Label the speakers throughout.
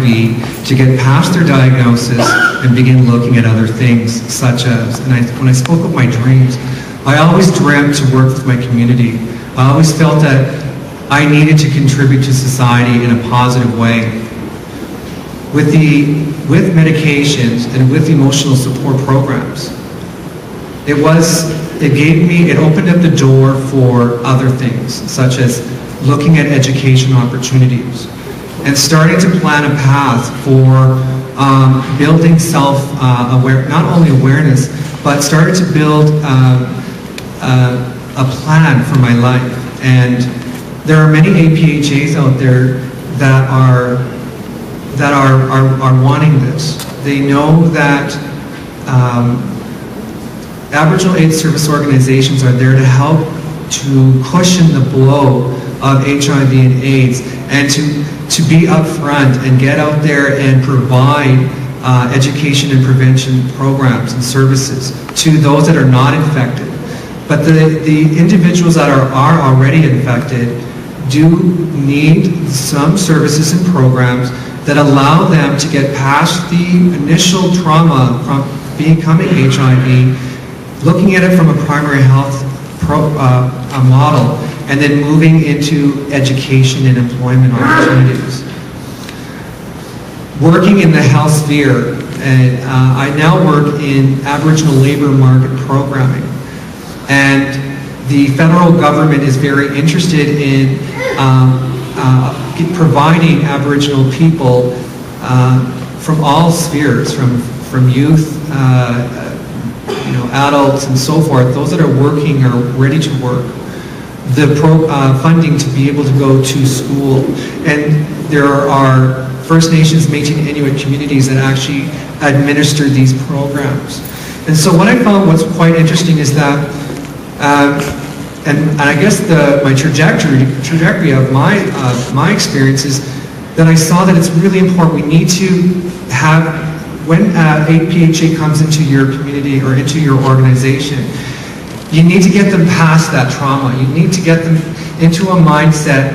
Speaker 1: HIV, to get past their diagnosis and begin looking at other things, such as, when I spoke of my dreams, I always dreamt to work with my community. I always felt that I needed to contribute to society in a positive way. With medications and with emotional support programs, it opened up the door for other things, such as looking at education opportunities and starting to plan a path for building not only awareness, but started to build a plan for my life. And there are many APHAs out there that are wanting this. They know that Aboriginal AIDS service organizations are there to help to cushion the blow of HIV and AIDS, and to be upfront and get out there and provide education and prevention programs and services to those that are not infected. But the individuals that are already infected do need some services and programs that allow them to get past the initial trauma from becoming HIV, looking at it from a primary health model, and then moving into education and employment opportunities. Working in the health sphere, and I now work in Aboriginal labor market programming, and the federal government is very interested in providing Aboriginal people from all spheres, from youth, adults and so forth, those that are working or ready to work, the funding to be able to go to school. And there are First Nations, Métis, and Inuit communities that actually administer these programs. And so what I found was quite interesting is that, and I guess my trajectory of my experience is that I saw that it's really important. We need to have, when APHA comes into your community or into your organization, you need to get them past that trauma. You need to get them into a mindset,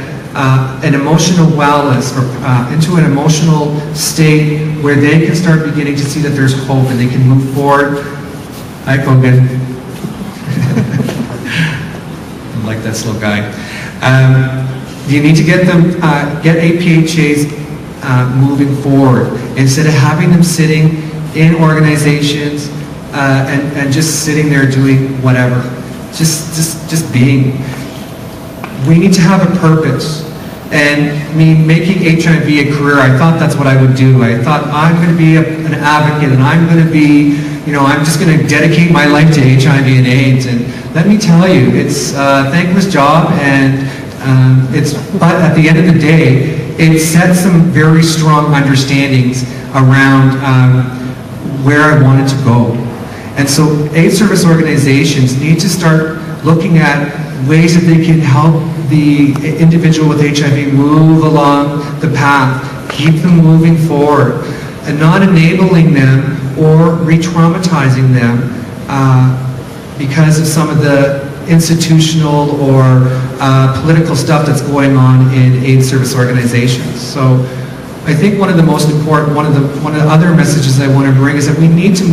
Speaker 1: an emotional wellness, or into an emotional state where they can start beginning to see that there's hope and they can move forward. Hi, Kogan. I'm like that slow guy. You need to get them, get APHAs moving forward, instead of having them sitting in organizations and just sitting there doing whatever, just being. We need to have a purpose. And me making HIV a career, I thought that's what I would do. I thought I'm going to be an advocate, and I'm going to be, I'm just going to dedicate my life to HIV and AIDS. And let me tell you, it's a thankless job, and but at the end of the day, it sets some very strong understandings around where I wanted to go. And so AIDS service organizations need to start looking at ways that they can help the individual with HIV move along the path, keep them moving forward, and not enabling them or re-traumatizing them because of some of the institutional or political stuff that's going on in AIDS service organizations. So I think one of the most important, one of the other messages I want to bring is that we need to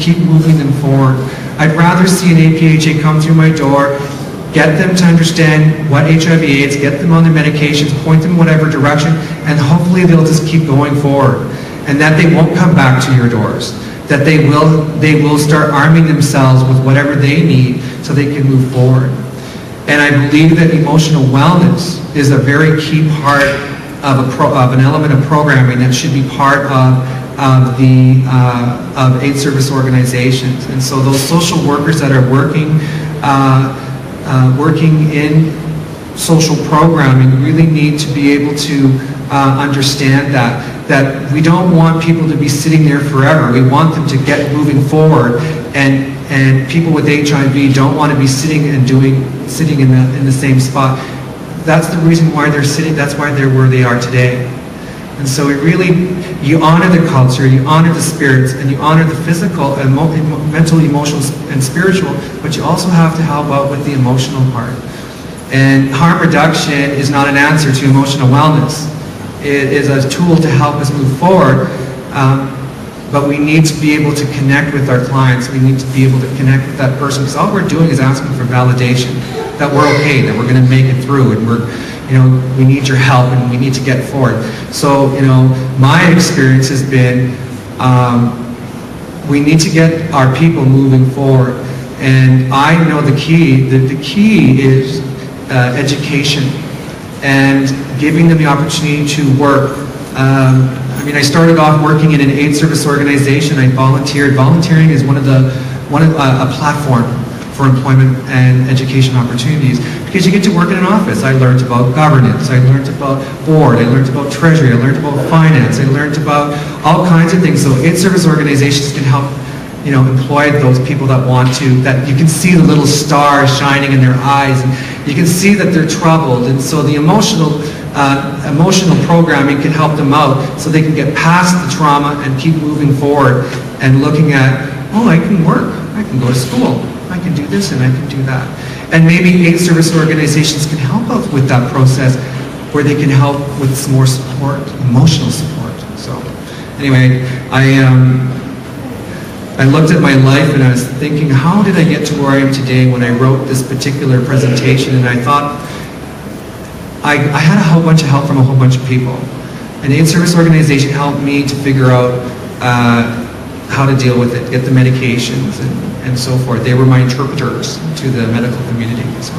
Speaker 1: keep moving them forward. I'd rather see an APHA come through my door, get them to understand what HIV/AIDS, get them on their medications, point them in whatever direction, and hopefully they'll just keep going forward, and that they won't come back to your doors. That they will start arming themselves with whatever they need so they can move forward. And I believe that emotional wellness is a very key part of an element of programming that should be part of AIDS service organizations. And so those social workers that are working in social programming really need to be able to understand that we don't want people to be sitting there forever. We want them to get moving forward, and people with HIV don't want to be sitting in the same spot. That's the reason why they're sitting. That's why they're where they are today. And so you honor the culture, you honor the spirits, and you honor the physical, and mental, emotional, and spiritual, but you also have to help out with the emotional part. And harm reduction is not an answer to emotional wellness. It is a tool to help us move forward, but we need to be able to connect with our clients. We need to be able to connect with that person, because all we're doing is asking for validation, that we're okay, that we're going to make it through, and we need your help, and we need to get forward. So, my experience has been, we need to get our people moving forward. And I know the key is education and giving them the opportunity to work. I started off working in an aid service organization. I volunteered. Volunteering is a platform for employment and education opportunities, because you get to work in an office. I learned about governance. I learned about board. I learned about treasury. I learned about finance. I learned about all kinds of things. So aid service organizations can help employ those people that want to, that you can see the little stars shining in their eyes, and you can see that they're troubled, and so the emotional programming can help them out so they can get past the trauma and keep moving forward and looking at, I can work, I can go to school, I can do this and I can do that. And maybe aid service organizations can help out with that process, where they can help with some more support, emotional support. So anyway, I looked at my life and I was thinking, how did I get to where I am today when I wrote this particular presentation? And I thought, I had a whole bunch of help from a whole bunch of people. An aid service organization helped me to figure out how to deal with it, get the medications and so forth. They were my interpreters to the medical community. So